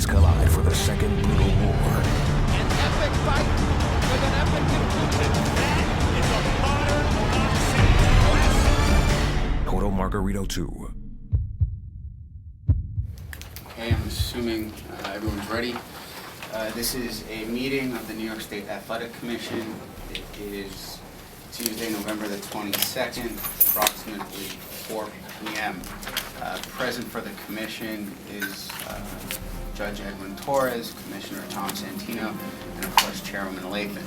Teams collide for the second brutal war. An epic fight with an epic conclusion. That is a modern boxing classic. Cotto Margarito 2. Okay, I'm assuming everyone's ready. This is a meeting of the New York State Athletic Commission. It is Tuesday, November the 22nd, approximately 4 p.m. Present for the commission is Judge Edwin Torres, Commissioner Tom Santino, and of course Chairwoman Lathan.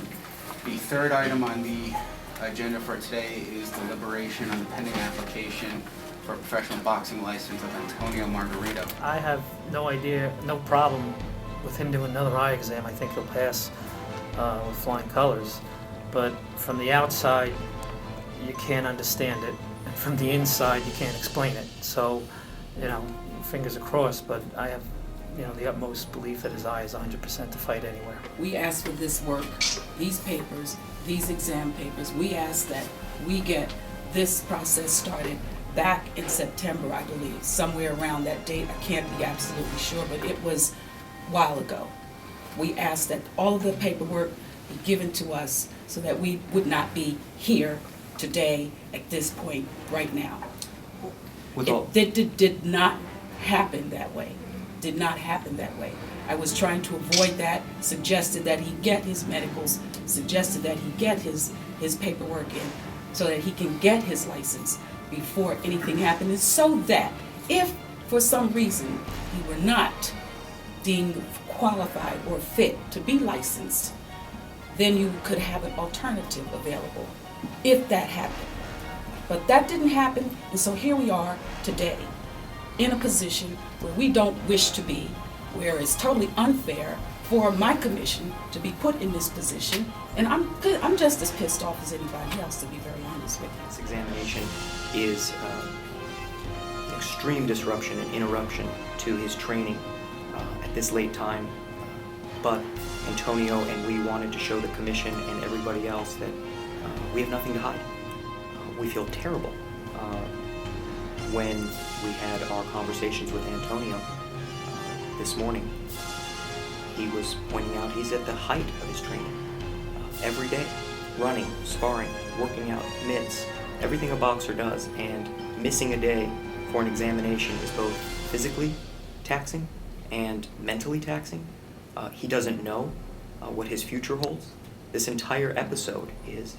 The third item on the agenda for today is deliberation on the pending application for a professional boxing license of Antonio Margarito. I have no idea, no problem with him doing another eye exam. I think he'll pass with flying colors. But from the outside, you can't understand it. And from the inside, you can't explain it. So, fingers are crossed, but I have, the utmost belief that his eye is 100% to fight anywhere. We asked for this work, these papers, these exam papers. We asked that we get this process started back in September, I believe, somewhere around that date. I can't be absolutely sure, but it was a while ago. We asked that all of the paperwork be given to us so that we would not be here today at this point right now. It did not happen that way. Did not happen that way. I was trying to avoid that, suggested that he get his medicals, suggested that he get his paperwork in so that he can get his license before anything happened, and so that if for some reason he were not deemed qualified or fit to be licensed, then you could have an alternative available if that happened. But that didn't happen, and so here we are today in a position where we don't wish to be, where it's totally unfair for my commission to be put in this position, and I'm just as pissed off as anybody else, to be very honest with you. This examination is extreme disruption and interruption to his training at this late time. But Antonio and we wanted to show the commission and everybody else that we have nothing to hide. We feel terrible. When we had our conversations with Antonio this morning, he was pointing out he's at the height of his training. Every day, running, sparring, working out, mitts, everything a boxer does, and missing a day for an examination is both physically taxing and mentally taxing. He doesn't know what his future holds. This entire episode is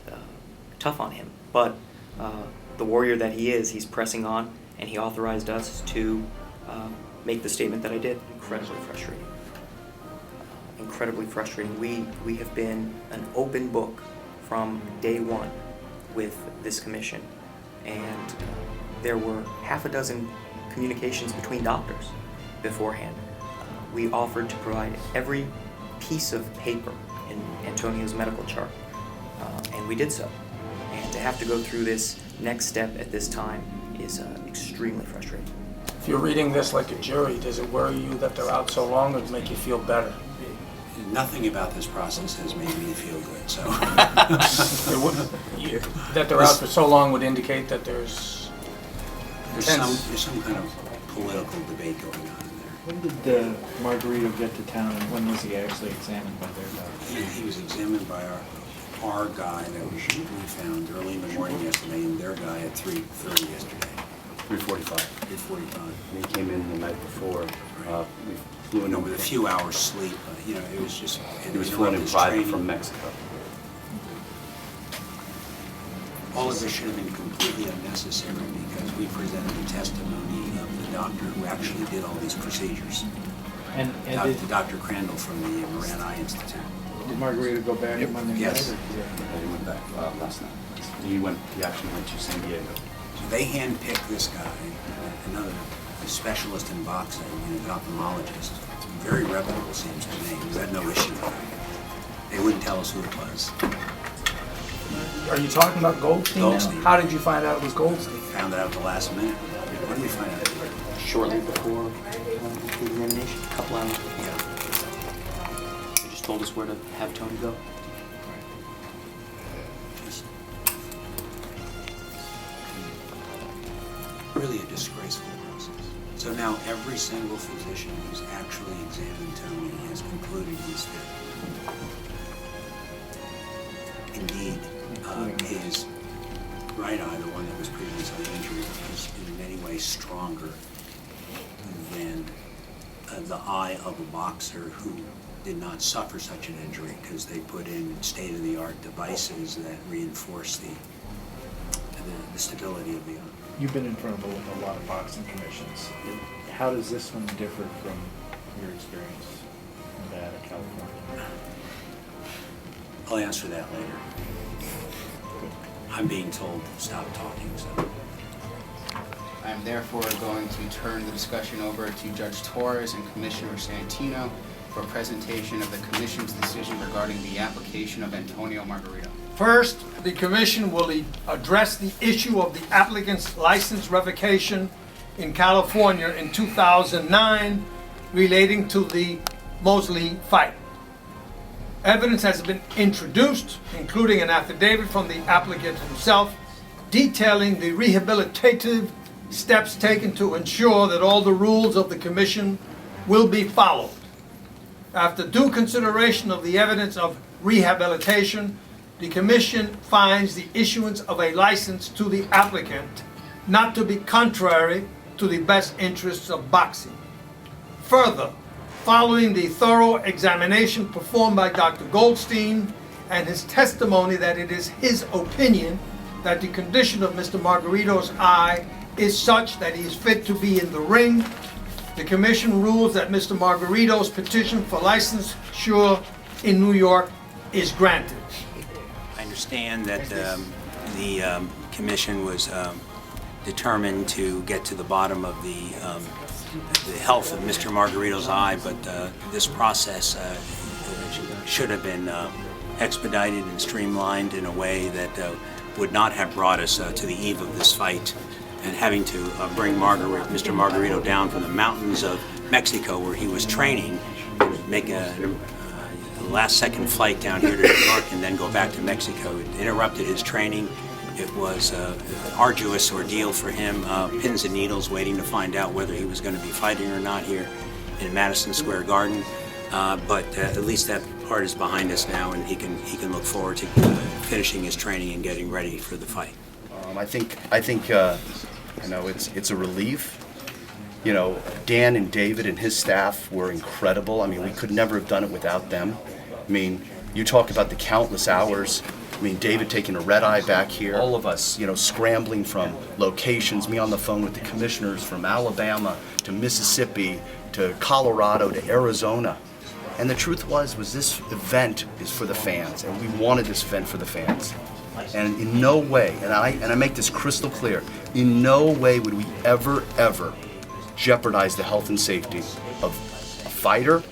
tough on him, but the warrior that he is, he's pressing on, and he authorized us to make the statement that I did. Incredibly frustrating. Incredibly frustrating. We have been an open book from day one with this commission, and there were half a dozen communications between doctors beforehand. We offered to provide every piece of paper in Antonio's medical chart, and we did so. And to have to go through this next step at this time is extremely frustrating. If you're reading this like a jury, does it worry you that they're out so long, or make you feel better? Nothing about this process has made me feel good, so. That they're out for so long would indicate that there's some kind of political debate going on in there. When did Margarito get to town, and when was he actually examined by their doctor? He was examined by our guy that we found early in the morning yesterday, and their guy at 3:30 yesterday. 3:45. 3:45. And he came in the night before. We flew in With a few hours sleep, it was just. He was flown in private from Mexico. All of this should have been completely unnecessary because we presented the testimony of the doctor who actually did all these procedures. And Dr. Crandall from the Moran Eye Institute. did Margarito go back Monday night? Yes. He went back last night. He actually went to San Diego. So they handpicked this guy, another specialist in boxing, an ophthalmologist. It's very reputable, seems to me. We had no issue with it. They wouldn't tell us who it was. Are you talking about Goldstein? Goldstein. How did you find out it was Goldstein? Found it out at the last minute. When did we find out? Shortly before the examination, a couple hours before. Yeah. They just told us where to have Tony go. Just really a disgraceful process. So now every single physician who's actually examined Tony has concluded he's fit. Indeed, his right eye, the one that was previously injured, is in many ways stronger than the eye of a boxer who did not suffer such an injury because they put in state-of-the-art devices that reinforce the stability of the eye. You've been in front of a lot of boxing commissions. How does this one differ from your experience in Nevada, California? I'll answer that later. I'm being told to stop talking, so. I am therefore going to turn the discussion over to Judge Torres and Commissioner Santino for a presentation of the Commission's decision regarding the application of Antonio Margarito. First, the commission will address the issue of the applicant's license revocation in California in 2009 relating to the Mosley fight. Evidence has been introduced, including an affidavit from the applicant himself, detailing the rehabilitative steps taken to ensure that all the rules of the commission will be followed. After due consideration of the evidence of rehabilitation, the commission finds the issuance of a license to the applicant not to be contrary to the best interests of boxing. Further, following the thorough examination performed by Dr. Goldstein and his testimony that it is his opinion that the condition of Mr. Margarito's eye is such that he is fit to be in the ring, the commission rules that Mr. Margarito's petition for licensure in New York is granted. I understand that the commission was determined to get to the bottom of the health of Mr. Margarito's eye, but this process should have been expedited and streamlined in a way that would not have brought us to the eve of this fight and having to bring Mr. Margarito down from the mountains of Mexico where he was training, make a last-second flight down here to New York and then go back to Mexico. It interrupted his training. It was an arduous ordeal for him, pins and needles waiting to find out whether he was going to be fighting or not here in Madison Square Garden. But at least that part is behind us now, and he can look forward to finishing his training and getting ready for the fight. I think you know, it's a relief. You know, Dan and David and his staff were incredible. I mean, we could never have done it without them. I mean, you talk about the countless hours. I mean, David taking a red eye back here. All of us, you know, scrambling from locations, me on the phone with the commissioners from Alabama to Mississippi to Colorado to Arizona. And the truth was this event is for the fans, and we wanted this event for the fans. And in no way, and I make this crystal clear, in no way would we ever jeopardize the health and safety of a fighter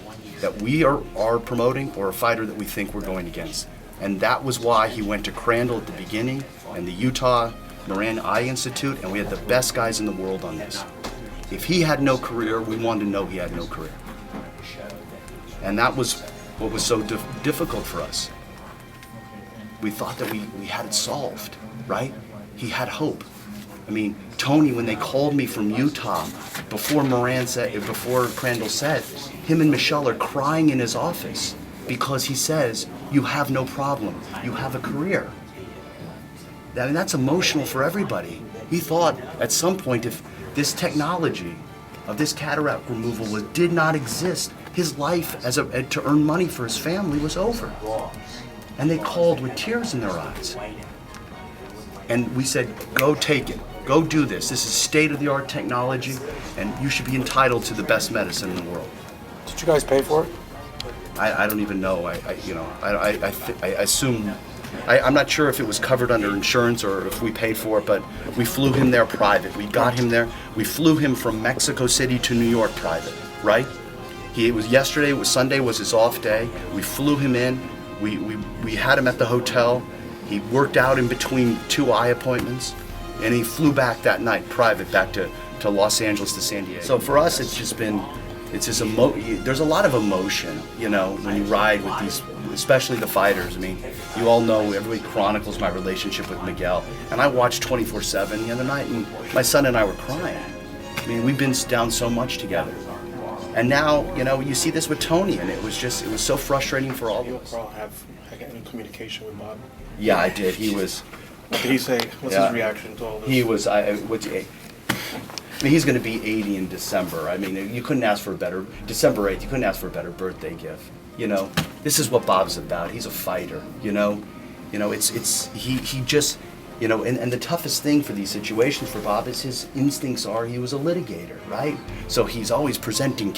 that we are promoting or a fighter that we think we're going against. And that was why he went to Crandall at the beginning and the Utah Moran Eye Institute, and we had the best guys in the world on this. If he had no career, we wanted to know he had no career. And that was what was so difficult for us. We thought that we had it solved, right? He had hope. I mean, Tony, when they called me from Utah, before Crandall said, him and Michelle are crying in his office because he says, you have no problem, you have a career. I mean, that's emotional for everybody. He thought at some point if this technology of this cataract removal did not exist, his life to earn money for his family was over. And they called with tears in their eyes. And we said, go take it. Go do this. This is state-of-the-art technology, and you should be entitled to the best medicine in the world. Did you guys pay for it? I don't even know. I assume. I'm not sure if it was covered under insurance or if we paid for it, but we flew him there private. We got him there. We flew him from Mexico City to New York private, right? Yesterday was Sunday was his off day. We flew him in. We had him at the hotel. He worked out in between 2 eye appointments, and he flew back that night private back to Los Angeles to San Diego. So for us, there's a lot of emotion, you know, when you ride with these, especially the fighters. I mean, you all know, everybody chronicles my relationship with Miguel, and I watched 24/7 the other night, and my son and I were crying. mean, we've been down so much together. And now, you know, you see this with Tony, and it was so frustrating for all of us. Carl have any communication with Bob? Yeah, I did. He was. What did he say? What's Yeah. his reaction to all this? He was. I mean, he's going to be 80 in December. I mean, you couldn't ask for a better December 8th. You couldn't ask for a better birthday gift. You know, this is what Bob's about. He's a fighter. You know, he just. You know, and the toughest thing for these situations for Bob is his instincts are he was a litigator, right? So he's always presenting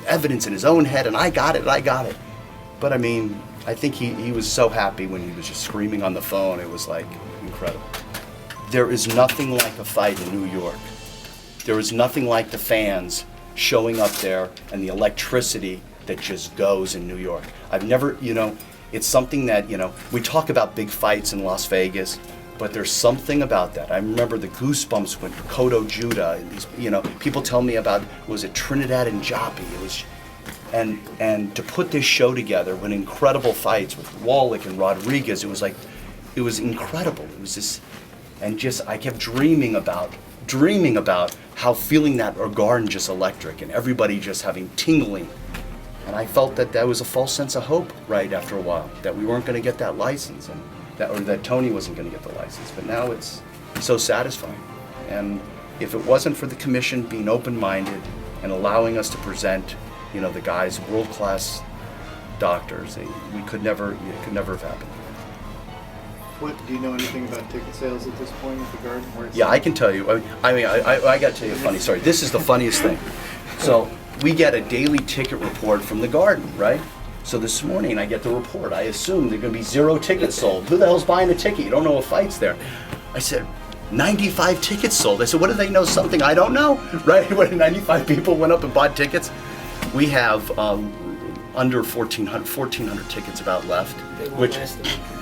evidence in his own head, and I got it. But I mean, I think he was so happy when he was just screaming on the phone. It was like incredible. There is nothing like a fight in New York. There is nothing like the fans showing up there and the electricity that just goes in New York. I've never, you know, it's something that, you know, we talk about big fights in Las Vegas, but there's something about that. I remember the goosebumps when Cotto Judah, and these, you know, people tell me about, was it Trinidad and Joppy? It was, and to put this show together with incredible fights with Wallach and Rodriguez, it was incredible. It was this, and just, I kept dreaming about how feeling that garden just electric and everybody just having tingling. And I felt that was a false sense of hope right after a while, that we weren't going to get that license, and that Tony wasn't going to get the license. But now it's so satisfying. And if it wasn't for the commission being open-minded and allowing us to present, you know, the guys, world-class doctors, it could never have happened. Do you know anything about ticket sales at this point at the Garden? Yeah, I can tell you. I mean, I got to tell you a funny story. This is the funniest thing. So we get a daily ticket report from the Garden, right? So this morning I get the report. I assume there are going to be 0 tickets sold. Who the hell's buying a ticket? You don't know a fight's there. I said, 95 tickets sold. I said, what do they know? Something I don't know, right? When 95 people went up and bought tickets. We have under 1,400 tickets about left. Which,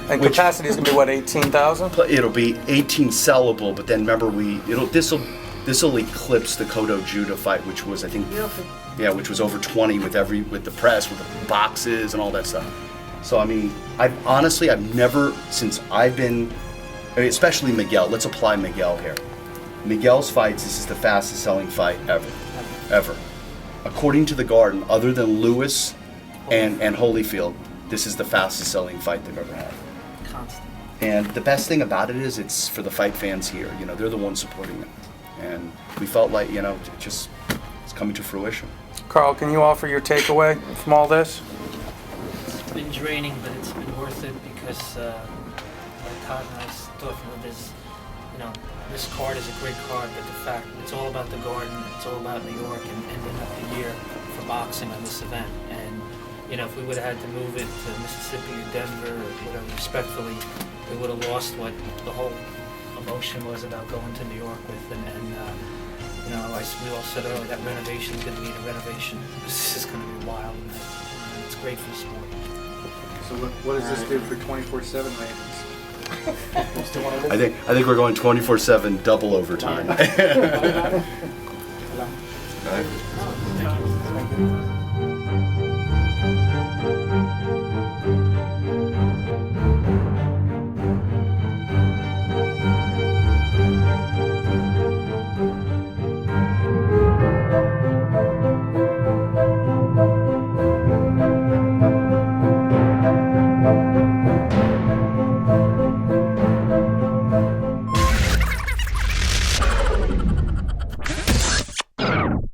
and capacity is going to be what, 18,000? It'll be 18 sellable, but then remember this will eclipse the Cotto Judah fight, which was, I think, which was over 20 with the press, with the boxes and all that stuff. So I mean, I've never, since I've been, I mean, especially Miguel. Let's apply Miguel here. Miguel's fights, this is the fastest selling fight ever. According to the Garden, other than Lewis and Holyfield, this is the fastest selling fight they've ever had. Constant. And the best thing about it is it's for the fight fans here. You know, they're the ones supporting it. And we felt like, you know, it's coming to fruition. Carl, can you offer your takeaway from all this? It's been draining, but it's been worth it because, like Todd and I was talking about this, you know, this card is a great card, but the fact it's all about the Garden, it's all about New York and ending up the year for boxing on this event. And, you know, if we would have had to move it to Mississippi or Denver or whatever, respectfully, we would have lost what the whole emotion was about going to New York with. And you know, we all said earlier that renovation is going to need a renovation. This is going to be wild, and it's great for sport. So what does this do for 24/7 ratings? I think we're going 24/7 double overtime.